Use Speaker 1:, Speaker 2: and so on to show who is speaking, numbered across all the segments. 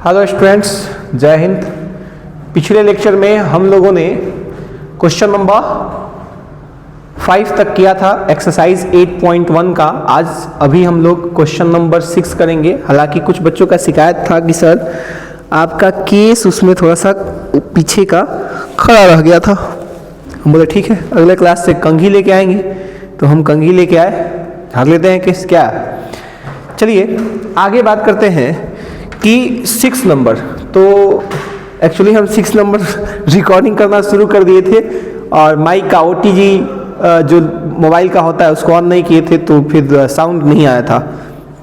Speaker 1: Hello students, जय हिंद। पिछले lecture में हम लोगों ने क्वेश्चन नंबर 5 तक किया था एक्सरसाइज 8.1 का। आज अभी हम लोग क्वेश्चन नंबर 6 करेंगे। हालांकि कुछ बच्चों का शिकायत था कि सर आपका केस उसमें थोड़ा सा पीछे का खड़ा रह गया था। हम बोले ठीक है, अगले क्लास से कंघी लेके आएंगे। तो हम कंघी लेके आए, झाड़ लेते हैं केस क्या। चलिए आगे बात करते हैं कि 6 नंबर। तो एक्चुअली हम 6 नंबर रिकॉर्डिंग करना शुरू कर दिए थे और माइक का OTG जो मोबाइल का होता है उसको ऑन नहीं किए थे, तो फिर साउंड नहीं आया था।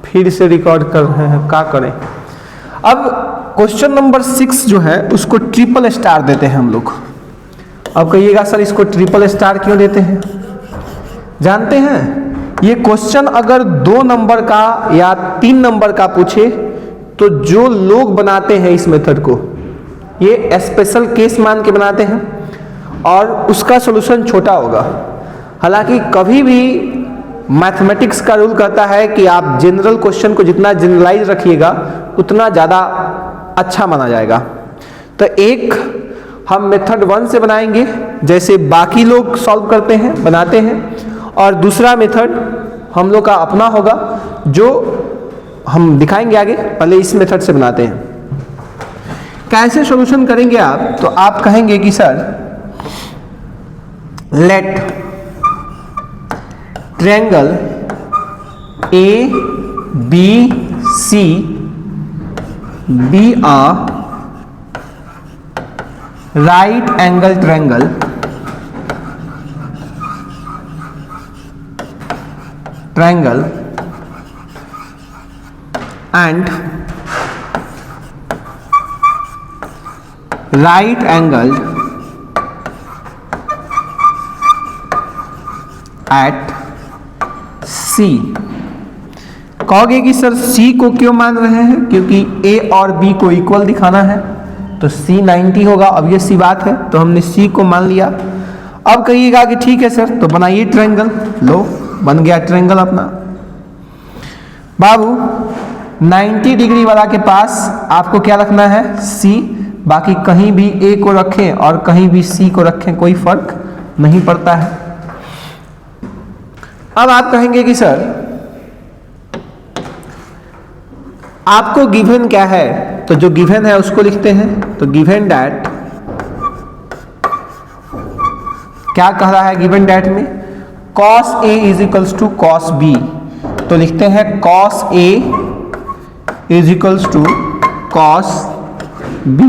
Speaker 1: फिर से रिकॉर्ड कर रहे हैं, क्या करें। अब क्वेश्चन नंबर 6 जो है उसको ट्रिपल स्टार देते हैं हम लोग। अब कहिएगा सर इसको ट्रिपल स्टार क्यों देते हैं? जानते हैं, ये क्वेश्चन अगर 2 नंबर का या 3 नंबर का पूछे तो जो लोग बनाते हैं इस मेथड को ये स्पेशल केस मान के बनाते हैं और उसका सॉल्यूशन छोटा होगा। हालांकि कभी भी मैथमेटिक्स का रूल कहता है कि आप जनरल क्वेश्चन को जितना जनरलाइज रखिएगा उतना ज़्यादा अच्छा माना जाएगा। तो एक हम मेथड 1 से बनाएंगे जैसे बाकी लोग सॉल्व करते हैं, बनाते हैं, और दूसरा मेथड हम लोग का अपना होगा जो हम दिखाएंगे आगे। पहले इस मेथड से बनाते हैं। कैसे सॉल्यूशन करेंगे आप? तो आप कहेंगे कि sir let triangle ABC be a right angle triangle and right angle at C। कहोगे कि सर C को क्यों मान रहे हैं? क्योंकि A और B को इक्वल दिखाना है, तो C 90 होगा। अब ये सी बात है, तो हमने C को मान लिया। अब कहिएगा कि ठीक है सर, तो बनाइए ट्रायंगल। लो, बन गया ट्रायंगल अपना। बाबू 90 डिग्री वाला के पास आपको क्या रखना है? C। बाकी कहीं भी A को रखें और कहीं भी C को रखें, कोई फर्क नहीं पड़ता है। अब आप कहेंगे कि सर आपको गिवन क्या है? तो जो गिवन है उसको लिखते हैं। तो गिवन डैट, क्या कह रहा है गिवन डैट में? cos A is equals to cos B। तो लिखते हैं cos A is equals to cos B।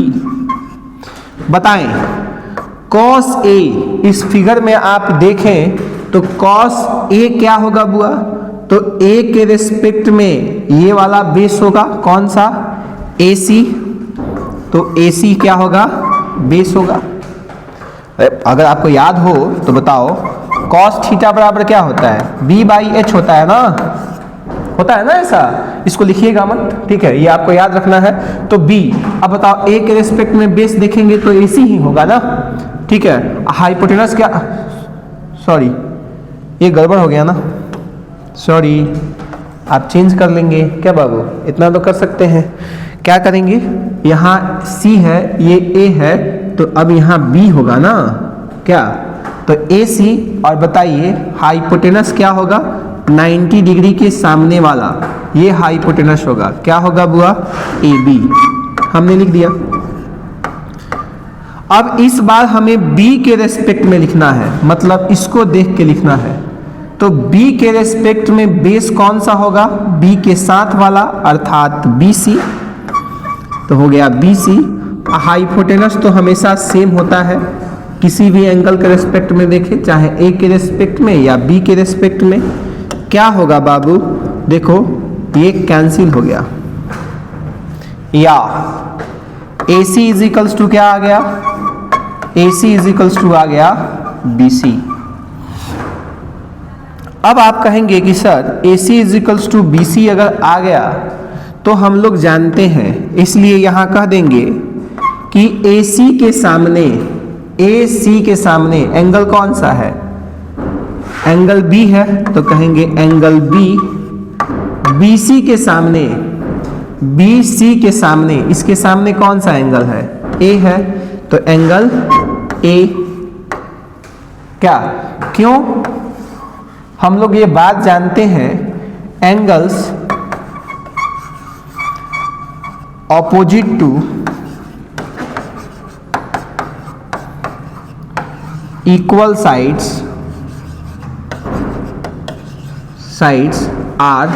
Speaker 1: बताएं cos A, इस फिगर में आप देखें तो cos A क्या होगा बुआ? तो A के रिस्पेक्ट में ये वाला बेस होगा, कौन सा? AC। तो AC क्या होगा? बेस होगा। अगर आपको याद हो तो बताओ, cos थीटा बराबर क्या होता है? B/H होता है ना, होता है ना ऐसा। इसको लिखिएगा मत, ठीक है, ये आपको याद रखना है। तो B। अब बताओ A के रिस्पेक्ट में बेस देखेंगे तो AC ही होगा ना, ठीक है। हाइपोटेनस क्या, सॉरी ये गड़बड़ हो गया ना, सॉरी, आप चेंज कर लेंगे क्या बाबू? इतना तो कर सकते हैं। क्या करेंगे? यहाँ C है, ये A है, तो अब यहाँ B होगा ना क्या? तो AC। और बताइए हाइपोटेनस क्या होगा? 90 डिग्री के सामने वाला ये हाइपोटेनस होगा। क्या होगा बुआ? AB। हमने लिख दिया। अब इस बार हमें B के रेस्पेक्ट में लिखना है, मतलब इसको देख के लिखना है। तो B के रेस्पेक्ट में बेस कौन सा होगा? B के साथ वाला, अर्थात BC। तो हो गया BC। हाइपोटेनस तो हमेशा सेम होता है, किसी भी एंगल के रेस्पेक्ट में देखें, चाहे A के रेस्पेक्ट में या B के रेस्पेक्ट में। क्या होगा बाबू? देखो ये कैंसिल हो गया, या AC इज इक्वल्स टू क्या आ गया? AC इज इक्वल्स टू आ गया BC। अब आप कहेंगे कि sir AC is equals to BC अगर आ गया तो हम लोग जानते हैं, इसलिए यहां कह देंगे कि AC के सामने एंगल कौन सा है? एंगल B है, तो कहेंगे एंगल B BC के सामने बी सी के सामने, इसके सामने कौन सा एंगल है? ए है, तो एंगल ए क्या, क्यों? हम लोग ये बात जानते हैं, angles opposite to equal sides are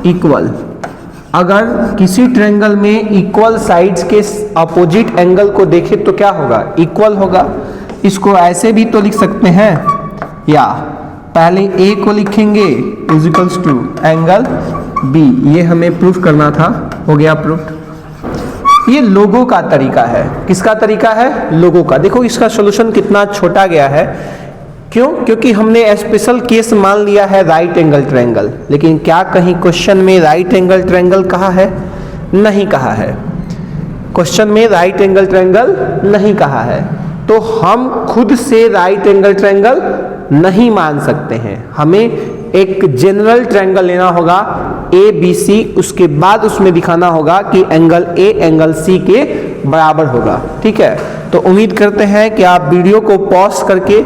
Speaker 1: equal. अगर किसी ट्रायंगल में इक्वल साइड्स के अपोजिट एंगल को देखें तो क्या होगा? इक्वल होगा। इसको ऐसे भी तो लिख सकते हैं, या पहले ए को लिखेंगे is equals to angle B, ये हमें प्रूफ करना था, हो गया प्रूफ। ये लोगों का तरीका है। किसका तरीका है? लोगों का। देखो इसका सॉल्यूशन कितना छोटा गया है, क्यों? क्योंकि हमने स्पेशल केस मान लिया है राइट एंगल ट्रायंगल, लेकिन क्या कहीं क्वेश्चन में राइट एंगल ट्रायंगल कहा है? नहीं कहा है। क्वेश्चन में राइट एंगल ट्रायंगल नहीं कहा है, तो हम खुद से राइट एंगल ट्रायंगल नहीं मान सकते हैं। हमें एक जनरल ट्रायंगल लेना होगा ए बी सी, उसके बाद उसमें दिखाना होगा कि एंगल ए एंगल सी के बराबर होगा। ठीक है, तो उम्मीद करते हैं कि आप वीडियो को पॉज करके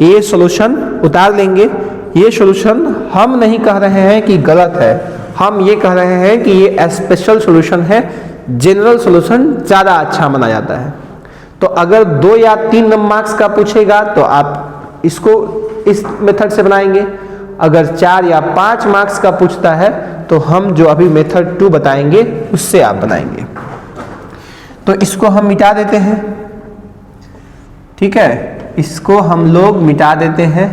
Speaker 1: ये सॉल्यूशन उतार लेंगे। ये सॉल्यूशन हम नहीं कह रहे हैं कि गलत है, हम ये कह रहे हैं कि ये स्पेशल सॉल्यूशन है, जनरल सॉल्यूशन ज़्यादा अच्छा माना जाता है। तो अगर 2 या 3 मार्क्स का पूछेगा तो आप इसको इस मेथड से बनाएंगे, अगर 4 या 5 मार्क्स का पूछता है तो हम जो अभी मेथड 2 बताएंगे उससे आप बनाएंगे। तो इसको हम मिटा देते हैं, ठीक है, इसको हम लोग मिटा देते हैं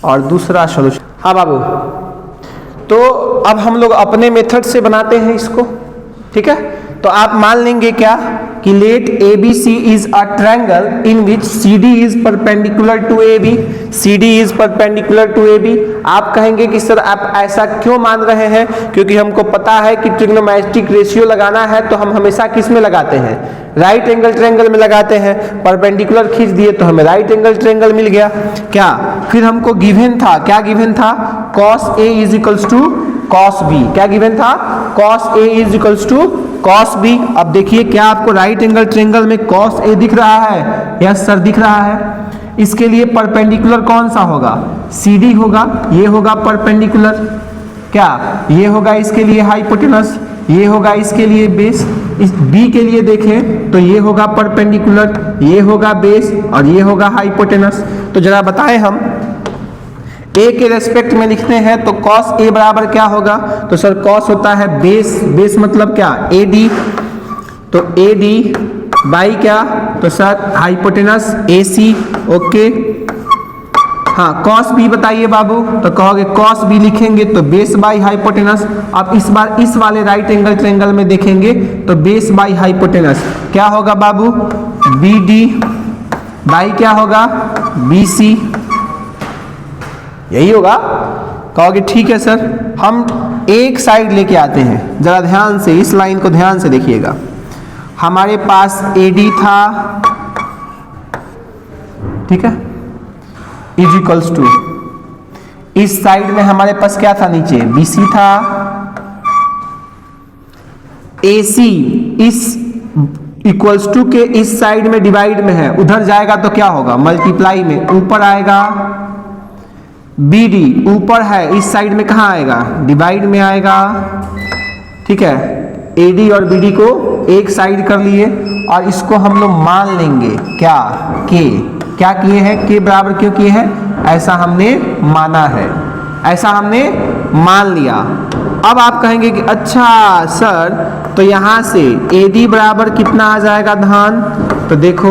Speaker 1: और दूसरा सॉल्यूशन। हाँ बाबू, तो अब हम लोग अपने मेथड से बनाते हैं इसको। ठीक है, तो आप मान लेंगे क्या कि let ABC is a triangle in which CD is perpendicular to AB, CD is perpendicular to AB। आप कहेंगे कि सर आप ऐसा क्यों मान रहे हैं? क्योंकि हमको पता है कि ट्रिग्नोमेट्रिक रेशियो लगाना है तो हम हमेशा किस में लगाते हैं? राइट एंगल ट्रायंगल में लगाते हैं। परपेंडिकुलर खींच दिए तो हमें राइट एंगल ट्रायंगल मिल गया। क्या फिर हमको गिवन था, क्या गिवन था? cos A is equals to cos B। क्या गिवन था? cos A is equals to cos B। अब देखिए क्या आपको राइट एंगल ट्रायंगल में cos A दिख रहा है? यस सर दिख रहा है। इसके लिए परपेंडिकुलर कौन सा होगा? CD होगा, ये होगा परपेंडिकुलर। क्या ये होगा इसके लिए हाइपोटेनस, ये होगा इसके लिए बेस। इस B के लिए देखें तो ये होगा परपेंडिकुलर, ये होगा बेस और ये होगा हाइपोटेनस। तो जरा बताएं, हम A के रेस्पेक्ट में लिखते हैं तो cos A बराबर क्या होगा? तो सर cos होता है बेस, बेस मतलब क्या? AD। तो AD बाई क्या? तो सर हाइपोटेनस AC। ओके, हाँ cos B बताइए बाबू, तो कहोगे cos B लिखेंगे तो बेस बाई हाइपोटेनस। अब इस बार इस वाले राइट एंगल ट्रायंगल में देखेंगे तो बेस बाई हाइपोटेनस क्या होगा बाबू? BD बाई क्या होगा? BC, यही होगा। कहोगे ठीक है सर, हम एक साइड लेके आते हैं, जरा ध्यान से इस लाइन को ध्यान से देखिएगा। हमारे पास AD था, ठीक है, इज इक्वल्स टू, इस साइड में हमारे पास क्या था? नीचे BC था। AC इस इक्वल्स टू के इस साइड में डिवाइड में है, उधर जाएगा तो क्या होगा? मल्टीप्लाई में ऊपर आएगा। BD ऊपर है, इस साइड में कहाँ आएगा? डिवाइड में आएगा। ठीक है, AD और BD को एक साइड कर लिए और इसको हम लोग मान लेंगे क्या? K। क्या किए हैं? K बराबर क्यों किए हैं? ऐसा हमने माना है, ऐसा हमने मान लिया। अब आप कहेंगे कि अच्छा सर, तो यहाँ से AD बराबर कितना आ जाएगा धान? तो देखो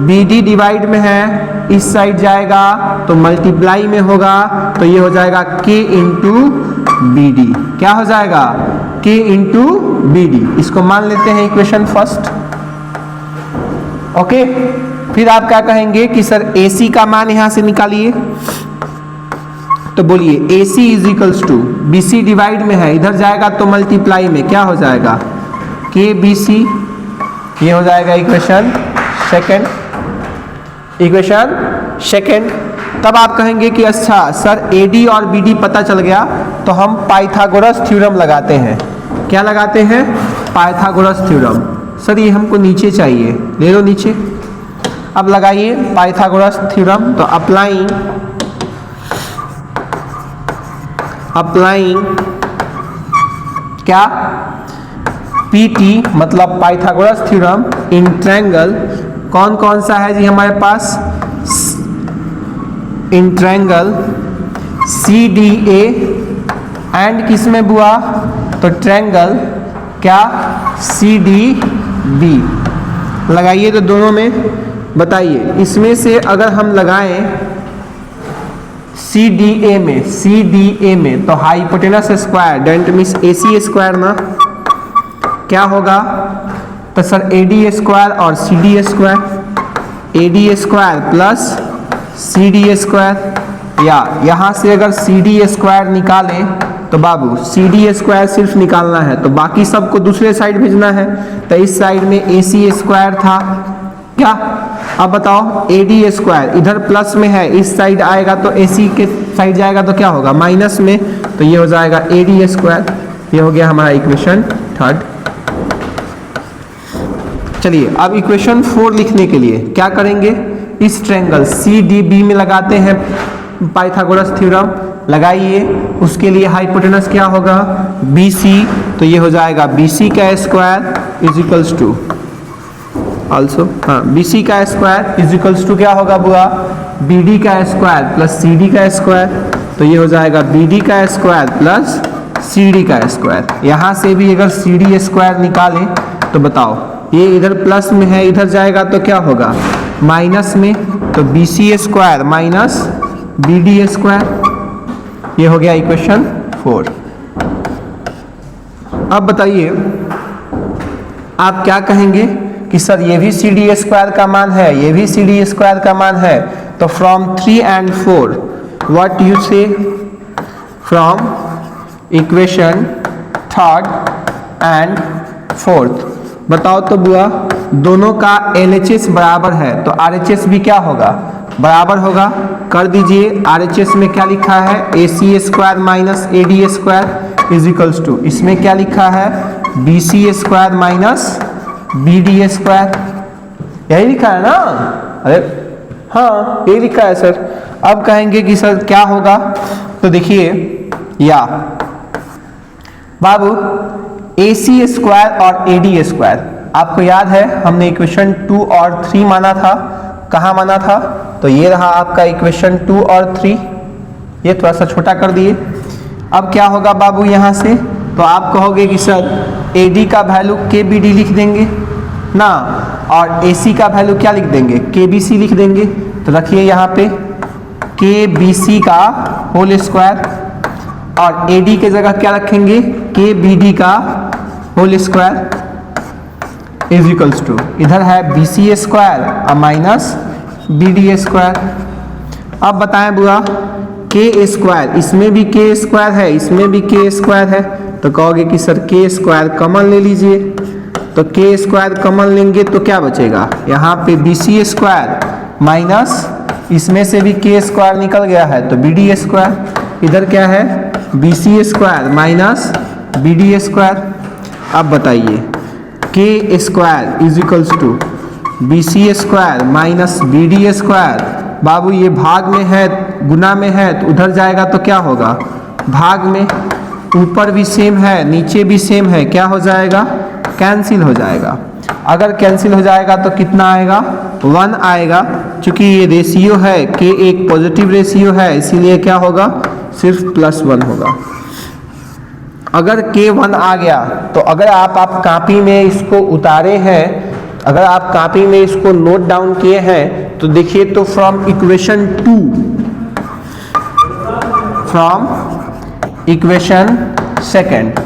Speaker 1: BD डिवाइड में है, इस साइड जाएगा तो मल्टीप्लाई में होगा, तो ये हो जाएगा K इंटू BD। क्या हो जाएगा? K into BD। इसको मान लेते हैं इक्वेशन फर्स्ट। ओके, फिर आप क्या कहेंगे कि सर AC का मान यहां से निकालिए, तो बोलिए AC is equals to BC divide में है, इधर जाएगा तो मल्टीप्लाई में क्या हो जाएगा? KBC। ये हो जाएगा इक्वेशन सेकेंड, इक्वेशन सेकेंड। तब आप कहेंगे कि अच्छा सर AD और BD पता चल गया तो हम पाइथागोरस थ्योरम लगाते हैं। क्या लगाते हैं? Pythagoras theorem. सर ये हमको नीचे चाहिए, ले लो नीचे। अब लगाइए पाइथागोरस थ्योरम। तो अप्लाइंग क्या? पीटी मतलब पाइथागोरस थ्योरम इन ट्रायंगल। कौन कौन सा है जी हमारे पास? इन ट्रायंगल CDA एंड किस में बुआ? तो ट्रायंगल क्या? CDB। लगाइए तो दोनों में बताइए। इसमें से अगर हम लगाएं CDA में तो हाइपोटेनस स्क्वायर डेंट मीन्स AC स्क्वायर ना, क्या होगा? तो सर AD स्क्वायर और CD square, AD square plus CD square. या यहाँ से अगर CD स्क्वायर निकालें तो बाबू CD स्क्वायर सिर्फ निकालना है, तो बाकी सबको दूसरे साइड भेजना है। तो इस साइड में AC स्क्वायर था क्या? अब बताओ AD स्क्वायर इधर प्लस में है, इस साइड आएगा तो AC के साइड जाएगा तो क्या होगा? माइनस में। तो ये हो जाएगा AD स्क्वायर। ये हो गया हमारा इक्वेशन 3। चलिए अब इक्वेशन 4 लिखने के लिए क्या करेंगे? इस ट्रायंगल CDB में लगाते हैं पाइथागोरस थ्योरम। लगाइए, उसके लिए हाइपोटेनस क्या होगा? BC। तो ये हो जाएगा BC का square is equals to also BC का स्क्वायर इज इक्वल्स टू क्या होगा बुआ? BD का स्क्वायर प्लस CD का स्क्वायर। तो ये हो जाएगा BD का स्क्वायर प्लस CD का स्क्वायर। यहाँ से भी अगर CD स्क्वायर निकालें तो बताओ, ये इधर प्लस में है, इधर जाएगा तो क्या होगा? माइनस में। तो BC square minus BD square. ये हो गया इक्वेशन 4। अब बताइए आप क्या कहेंगे कि सर ये भी CD स्क्वायर का मान है, ये भी CD स्क्वायर का मान है। तो फ्रॉम 3 and 4 व्हाट यू से? From equation 3rd and 4th बताओ तो बुआ, दोनों का LHS बराबर है तो RHS भी क्या होगा? बराबर होगा। कर दीजिए। RHS में क्या लिखा है? AC square minus AD square is equals to, इसमें क्या लिखा है? BC square minus BD square. यही लिखा है ना? अरे हाँ यही लिखा है सर। अब कहेंगे कि सर क्या होगा? तो देखिए या बाबू AC स्क्वायर और AD स्क्वायर, आपको याद है हमने इक्वेशन 2 और 3 माना था। कहाँ माना था? तो ये रहा आपका इक्वेशन 2 और 3। ये थोड़ा सा छोटा कर दिए। अब क्या होगा बाबू यहाँ से? तो आप कहोगे कि सर AD का वैल्यू KBD लिख देंगे ना, और AC का वैल्यू क्या लिख देंगे? KBC लिख देंगे। तो रखिए यहाँ पे KBC का होल स्क्वायर, और AD के जगह क्या रखेंगे? KBD का whole square is equals to, इधर है BC स्क्वायर और माइनस BD स्क्वायर। अब बताएं बुआ K स्क्वायर, इसमें भी K स्क्वायर है, इसमें भी K स्क्वायर है। तो कहोगे कि सर K स्क्वायर कॉमन ले लीजिए। तो K स्क्वायर कॉमन लेंगे तो क्या बचेगा? यहाँ पे BC स्क्वायर माइनस इसमें से भी K स्क्वायर निकल गया है तो BD स्क्वायर। इधर क्या है? BC square minus BD square. अब बताइए K square is equals to BC square minus BD square. बाबू ये भाग में है, गुना में है, तो उधर जाएगा तो क्या होगा? भाग में। ऊपर भी सेम है, नीचे भी सेम है, क्या हो जाएगा? कैंसिल हो जाएगा। अगर कैंसिल हो जाएगा तो कितना आएगा? 1 आएगा। क्योंकि ये रेशियो है, K एक पॉजिटिव रेशियो है, इसीलिए क्या होगा? सिर्फ +1 होगा। अगर K1 आ गया तो अगर आप कॉपी में इसको उतारे हैं, अगर आप कॉपी में इसको नोट डाउन किए हैं तो देखिए तो from equation 2, from equation second,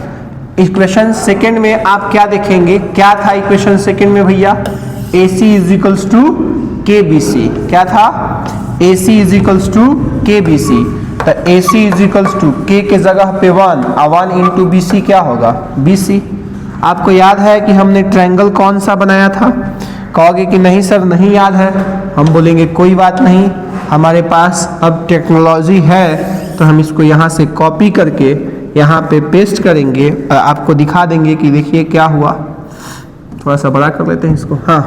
Speaker 1: equation second में आप क्या देखेंगे? क्या था इक्वेशन सेकंड में भैया? AC is equals to KBC। क्या था? AC is equals to KBC। तो AC is equals to K के जगह पे 1 और 1 इंटू BC क्या होगा? BC। आपको याद है कि हमने ट्रायंगल कौन सा बनाया था? कहोगे कि नहीं सर नहीं याद है। हम बोलेंगे कोई बात नहीं, हमारे पास अब टेक्नोलॉजी है तो हम इसको यहाँ से कॉपी करके यहाँ पे पेस्ट करेंगे और आपको दिखा देंगे कि देखिए क्या हुआ। थोड़ा सा बड़ा कर लेते हैं इसको। हाँ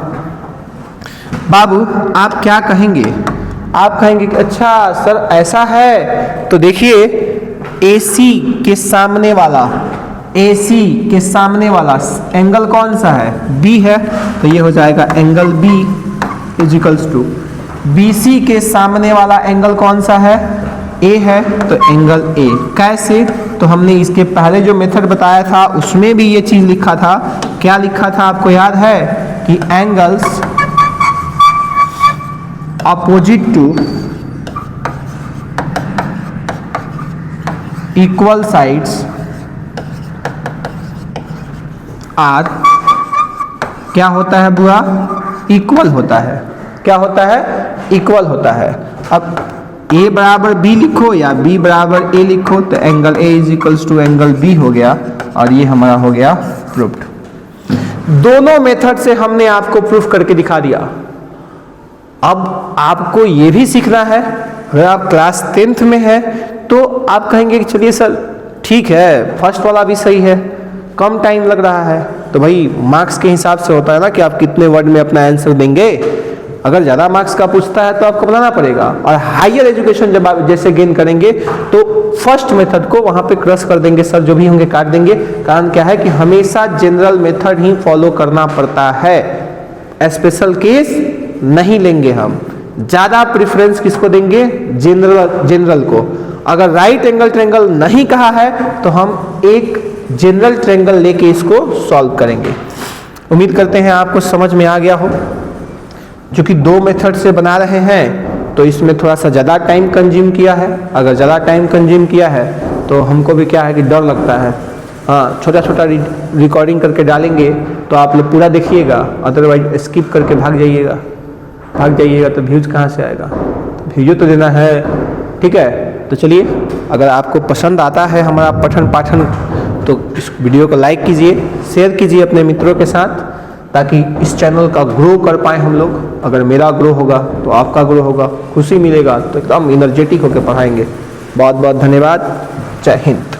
Speaker 1: बाबू, आप क्या कहेंगे? आप कहेंगे कि अच्छा सर ऐसा है, तो देखिए AC के सामने वाला, AC के सामने वाला एंगल कौन सा है? B है, तो ये हो जाएगा angle B equals to BC के सामने वाला एंगल कौन सा है? A है, तो एंगल A। कैसे? तो हमने इसके पहले जो मेथड बताया था उसमें भी ये चीज लिखा था। क्या लिखा था आपको याद है? कि angles opposite to equal sides are क्या होता है बुआ? इक्वल होता है। क्या होता है? इक्वल होता है। अब A बराबर B लिखो या B बराबर A लिखो, तो angle A is equals to angle B हो गया और ये हमारा हो गया प्रूफ्ड। दोनों मेथड से हमने आपको प्रूफ करके दिखा दिया। अब आपको ये भी सीखना है। अगर आप क्लास 10th में है तो आप कहेंगे कि चलिए सर ठीक है, फर्स्ट वाला भी सही है, कम टाइम लग रहा है, तो भाई मार्क्स के हिसाब से होता है ना कि आप कितने वर्ड में अपना आंसर देंगे। अगर ज़्यादा मार्क्स का पूछता है तो आपको बनाना पड़ेगा। और हायर एजुकेशन जब आप जैसे गेन करेंगे तो फर्स्ट मेथड को वहाँ पे क्रश कर देंगे सर, जो भी होंगे काट देंगे। कारण क्या है कि हमेशा जनरल मेथड ही फॉलो करना पड़ता है, स्पेशल केस नहीं लेंगे हम। ज़्यादा प्रेफरेंस किसको देंगे? जनरल को। अगर राइट एंगल ट्रायंगल नहीं कहा है तो हम एक जनरल ट्रायंगल लेके इसको सॉल्व करेंगे। उम्मीद करते हैं आपको समझ में आ गया हो। जो कि दो मेथड से बना रहे हैं तो इसमें थोड़ा सा ज़्यादा टाइम कंज्यूम किया है। अगर ज़्यादा टाइम कंज्यूम किया है तो हमको भी क्या है कि डर लगता है। हाँ, छोटा छोटा रिकॉर्डिंग करके डालेंगे तो आप लोग पूरा देखिएगा, अदरवाइज स्किप करके भाग जाइएगा तो व्यूज कहाँ से आएगा? व्यूज तो देना है, ठीक है। तो चलिए, अगर आपको पसंद आता है हमारा पठन पाठन तो इस वीडियो को लाइक कीजिए, शेयर कीजिए अपने मित्रों के साथ, ताकि इस चैनल का ग्रो कर पाए हम लोग। अगर मेरा ग्रो होगा तो आपका ग्रो होगा, खुशी मिलेगा तो एकदम एनर्जेटिक होकर पढ़ाएंगे। बहुत बहुत धन्यवाद। जय हिंद।